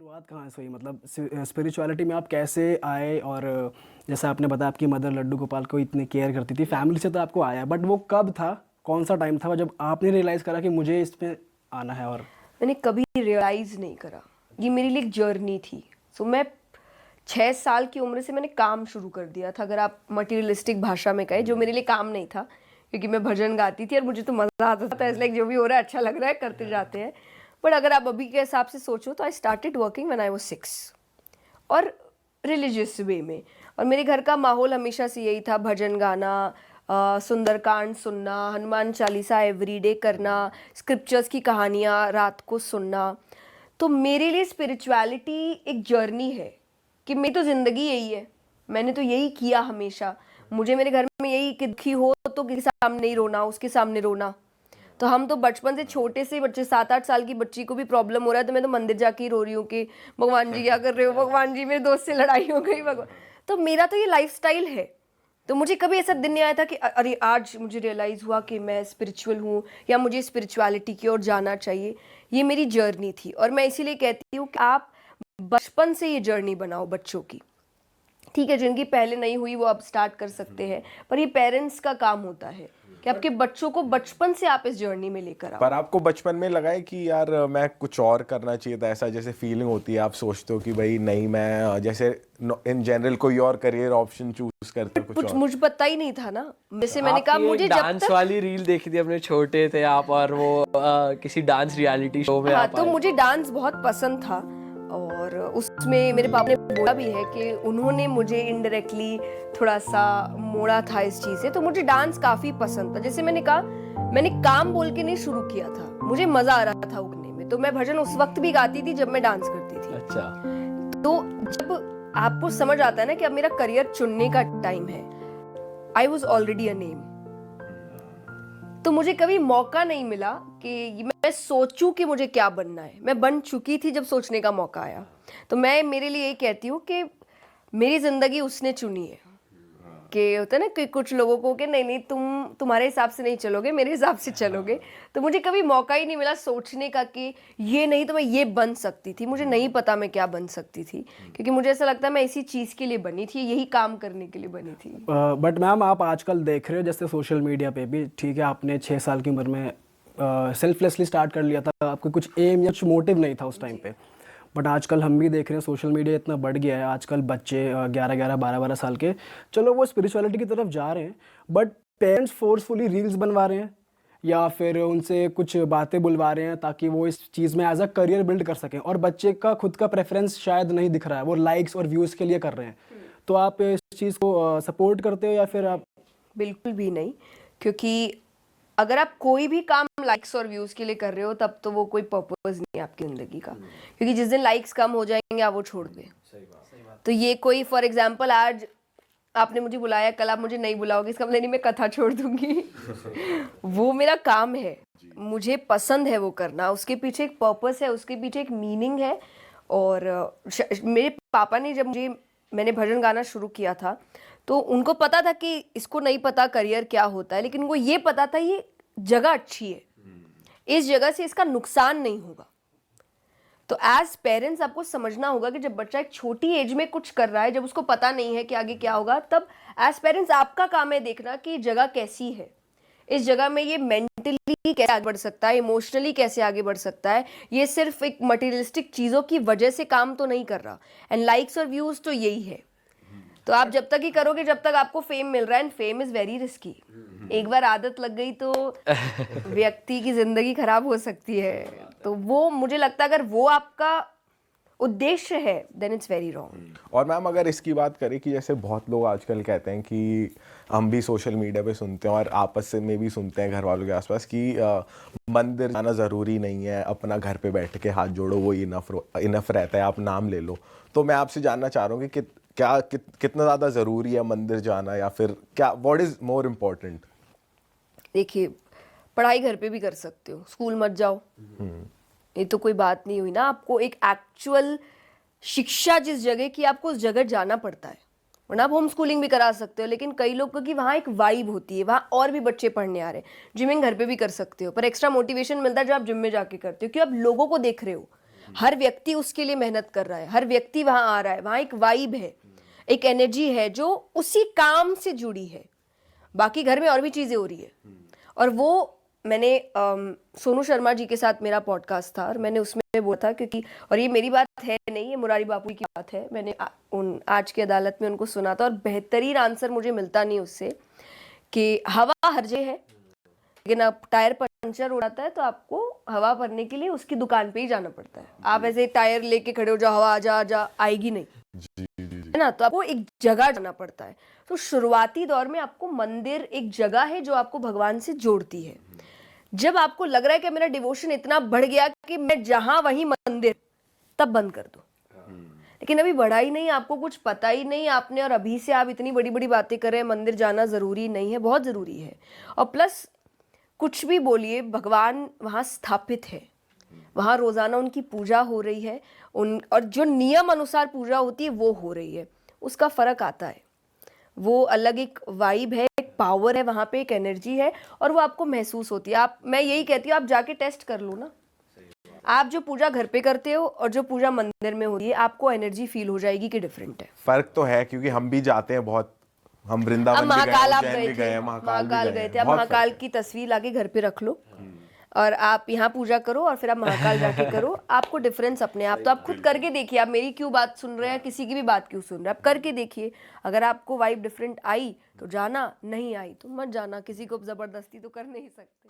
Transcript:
शुरुआत कहाँ से हुई, मतलब स्पिरिचुअलिटी में आप कैसे आए? और जैसा आपने बताया आपकी मदर लड्डू गोपाल को इतनी केयर करती थी, फैमिली से तो आपको आया, बट वो कब था, कौन सा टाइम था जब आपने रियलाइज़ करा कि मुझे इसमें आना है? और मैंने कभी रियलाइज़ नहीं करा, ये मेरे लिए एक जर्नी थी। सो मैं 6 साल की उम्र से मैंने काम शुरू कर दिया था, अगर आप मटीरियलिस्टिक भाषा में कहें, जो मेरे लिए काम नहीं था क्योंकि मैं भजन गाती थी और मुझे तो मज़ा आता था, इसलिए जो भी हो रहा है अच्छा लग रहा है, करते जाते हैं। बट अगर आप अभी के हिसाब से सोचो तो I started working when I was 6 और रिलीजियस वे में। और मेरे घर का माहौल हमेशा से यही था, भजन गाना, सुंदरकांड सुनना, हनुमान चालीसा एवरीडे करना, स्क्रिप्चर्स की कहानियाँ रात को सुनना। तो मेरे लिए स्पिरिचुअलिटी एक जर्नी है कि मेरी तो ज़िंदगी यही है, मैंने तो यही किया हमेशा। मुझे मेरे घर में यही कि दुखी हो तो किसी सामने नहीं रोना, उसके सामने रोना। तो हम तो बचपन से, छोटे से बच्चे, 7-8 साल की बच्ची को भी प्रॉब्लम हो रहा है तो मैं तो मंदिर जाके ही रो रही हूँ कि भगवान जी क्या कर रहे हो, भगवान जी मेरे दोस्त से लड़ाई हो गई, भगवान। तो मेरा तो ये लाइफस्टाइल है। तो मुझे कभी ऐसा दिन नहीं आया था कि अरे आज मुझे रियलाइज़ हुआ कि मैं स्पिरिचुअल हूँ या मुझे स्पिरिचुअलिटी की ओर जाना चाहिए। ये मेरी जर्नी थी और मैं इसीलिए कहती हूँ कि आप बचपन से ये जर्नी बनाओ बच्चों की। ठीक है, जिनकी पहले नहीं हुई वो अब स्टार्ट कर सकते हैं, पर ये पेरेंट्स का काम होता है कि आपके बच्चों को बचपन से आप इस जर्नी में लेकर आओ। पर आपको बचपन में लगा है कि यार मैं कुछ और करना चाहिए था, ऐसा जैसे फीलिंग होती है, आप सोचते हो कि भाई नहीं, मैं जैसे इन जनरल कोई और करियर ऑप्शन चूज करते हो कुछ और? मुझे पता ही नहीं था ना, जैसे मैंने कहा आपकी मुझे एक जब डांस तक, वाली रील देखी थी, अपने छोटे थे आप और वो किसी डांस रियलिटी शो में हाँ, आप तो आए। मुझे डांस बहुत पसंद था और उसमें मेरे पापा ने बोला भी है कि उन्होंने मुझे इनडायरेक्टली थोड़ा सा मोड़ा था इस चीज़ से। तो मुझे डांस काफ़ी पसंद था। जैसे मैंने कहा, मैंने काम बोल के नहीं शुरू किया था, मुझे मज़ा आ रहा था उगने में। तो मैं भजन उस वक्त भी गाती थी जब मैं डांस करती थी। अच्छा। तो जब आपको समझ आता है ना कि अब मेरा करियर चुनने का टाइम है, I was already a name. तो मुझे कभी मौका नहीं मिला कि मैं सोचूं कि मुझे क्या बनना है, मैं बन चुकी थी जब सोचने का मौका आया। तो मैं मेरे लिए यही कहती हूँ कि मेरी ज़िंदगी उसने चुनी है। कि होता है ना कि कुछ लोगों को कि नहीं नहीं, तुम्हारे हिसाब से नहीं चलोगे, मेरे हिसाब से चलोगे। तो मुझे कभी मौका ही नहीं मिला सोचने का कि ये नहीं तो मैं ये बन सकती थी। मुझे नहीं पता मैं क्या बन सकती थी, क्योंकि मुझे ऐसा लगता है मैं इसी चीज़ के लिए बनी थी, यही काम करने के लिए बनी थी। बट मैम आप आजकल देख रहे हो जैसे सोशल मीडिया पे भी, ठीक है, आपने 6 साल की उम्र में सेल्फलेसली स्टार्ट कर लिया था, आपको कुछ एम या कुछ मोटिव नहीं था उस टाइम पे। बट आजकल हम भी देख रहे हैं सोशल मीडिया इतना बढ़ गया है, आजकल बच्चे 11-11 12-12 साल के, चलो वो स्पिरिचुअलिटी की तरफ जा रहे हैं, बट पेरेंट्स फोर्सफुली रील्स बनवा रहे हैं या फिर उनसे कुछ बातें बुलवा रहे हैं ताकि वो इस चीज़ में एज अ करियर बिल्ड कर सकें, और बच्चे का खुद का प्रेफरेंस शायद नहीं दिख रहा है, वो लाइक्स और व्यूज़ के लिए कर रहे हैं। तो आप इस चीज़ को सपोर्ट करते हो या फिर आप? बिल्कुल भी नहीं, क्योंकि अगर आप कोई भी काम लाइक्स और व्यूज के लिए कर रहे हो तब तो वो कोई पर्पस नहीं है आपकी ज़िंदगी का, क्योंकि जिस दिन लाइक्स कम हो जाएंगे आप वो छोड़ दें। तो ये कोई, फॉर एग्जांपल आज आपने मुझे बुलाया, कल आप मुझे नहीं बुलाओगे, इसका मतलब नहीं मैं कथा छोड़ दूंगी। वो मेरा काम है, मुझे पसंद है वो करना, उसके पीछे एक पर्पस है, उसके पीछे एक मीनिंग है। और मेरे पापा ने, जब मैंने भजन गाना शुरू किया था तो उनको पता था कि इसको नहीं पता करियर क्या होता है, लेकिन उनको ये पता था ये जगह अच्छी है, इस जगह से इसका नुकसान नहीं होगा। तो एज पेरेंट्स आपको समझना होगा कि जब बच्चा एक छोटी एज में कुछ कर रहा है, जब उसको पता नहीं है कि आगे क्या होगा, तब एज पेरेंट्स आपका काम है देखना कि जगह कैसी है, इस जगह में ये मेंटली कैसे आगे बढ़ सकता है, इमोशनली कैसे आगे बढ़ सकता है। ये सिर्फ एक मटेरियलिस्टिक चीज़ों की वजह से काम तो नहीं कर रहा। एंड लाइक्स और व्यूज़ तो यही है। तो आप जब तक ही करोगे जब तक आपको फेम मिल रहा है, and fame is very risky. एक बार आदत लग गई तो व्यक्ति की ज़िंदगी खराब हो सकती है। तो वो मुझे लगता है अगर वो आपका उद्देश्य है देन इट्स वेरी रॉन्ग। और मैम अगर इसकी बात करें कि जैसे बहुत लोग आजकल कहते हैं कि हम भी सोशल मीडिया पे सुनते हैं और आपस से में भी सुनते हैं घर वालों के आसपास कि मंदिर जाना ज़रूरी नहीं है, अपना घर पे बैठ के हाथ जोड़ो वो इनफ रहता है, आप नाम ले लो। तो मैं आपसे जानना चाह रहा हूँ कि कितना ज़्यादा ज़रूरी है मंदिर जाना, या फिर क्या, व्हाट इज़ मोर इम्पोर्टेंट? देखिए, पढ़ाई घर पे भी कर सकते हो, स्कूल मत जाओ, ये तो कोई बात नहीं हुई ना। आपको एक एक्चुअल शिक्षा जिस जगह की, आपको उस जगह जाना पड़ता है, वरना आप होम स्कूलिंग भी करा सकते हो। लेकिन कई लोगों की वहाँ एक वाइब होती है, वहाँ और भी बच्चे पढ़ने आ रहे हैं। जिमिंग घर पे भी कर सकते हो, पर एक्स्ट्रा मोटिवेशन मिलता है जब आप जिम में जाके करते हो, क्योंकि आप लोगों को देख रहे हो। हर व्यक्ति उसके लिए मेहनत कर रहा है, हर व्यक्ति वहां आ रहा है, वहां एक वाइब है, एक एनर्जी है जो उसी काम से जुड़ी है। बाकी घर में और भी चीजें हो रही है। और वो मैंने सोनू शर्मा जी के साथ मेरा पॉडकास्ट था और मैंने उसमें बोला था, क्योंकि और ये मेरी बात है नहीं, ये मुरारी बापू की बात है, मैंने उन आज की अदालत में उनको सुना था और बेहतरीन आंसर मुझे मिलता नहीं उससे, कि हवा हर जगह है, लेकिन अब टायर पंचर उड़ाता है तो आपको हवा भरने के लिए उसकी दुकान पे ही जाना पड़ता है। आप ऐसे टायर लेके खड़े हो जाओ, हवा आ जा आएगी नहीं, है ना, तो आपको एक जगह जाना पड़ता है। तो शुरुआती दौर में आपको मंदिर एक जगह है जो आपको भगवान से जोड़ती है। जब आपको लग रहा है कि मेरा डिवोशन इतना बढ़ गया कि मैं जहां वहीं मंदिर, तब बंद कर दो। लेकिन अभी बढ़ा ही नहीं, आपको कुछ पता ही नहीं आपने, और अभी से आप इतनी बड़ी बड़ी बातें कर रहे हैं। मंदिर जाना जरूरी नहीं है, बहुत जरूरी है। और प्लस कुछ भी बोलिए, भगवान वहाँ स्थापित है, वहाँ रोजाना उनकी पूजा हो रही है, और जो नियम अनुसार पूजा होती है वो हो रही है, उसका फर्क आता है। वो अलग एक वाइब है, एक पावर है वहाँ पे, एक एनर्जी है, और वो आपको महसूस होती है। मैं यही कहती हूँ, आप जाके टेस्ट कर लो ना। आप जो पूजा घर पे करते हो और जो पूजा मंदिर में होती है, आपको एनर्जी फील हो जाएगी कि डिफरेंट है। फर्क तो है, क्योंकि हम भी जाते हैं बहुत, हम अब वृंदावन भी महाकाल आप उज्जैन भी गए थे, महाकाल गए थे, अब बहुत महाकाल फर्क की तस्वीर लाके घर पे रख लो और आप यहाँ पूजा करो और फिर आप महाकाल जाके करो, आपको डिफरेंस अपने आप। तो आप खुद करके देखिए, आप मेरी क्यों बात सुन रहे हैं, किसी की भी बात क्यों सुन रहे हैं, आप करके देखिए। अगर आपको वाइब डिफरेंट आई तो जाना, नहीं आई तो मत जाना। किसी को जबरदस्ती तो कर नहीं सकते।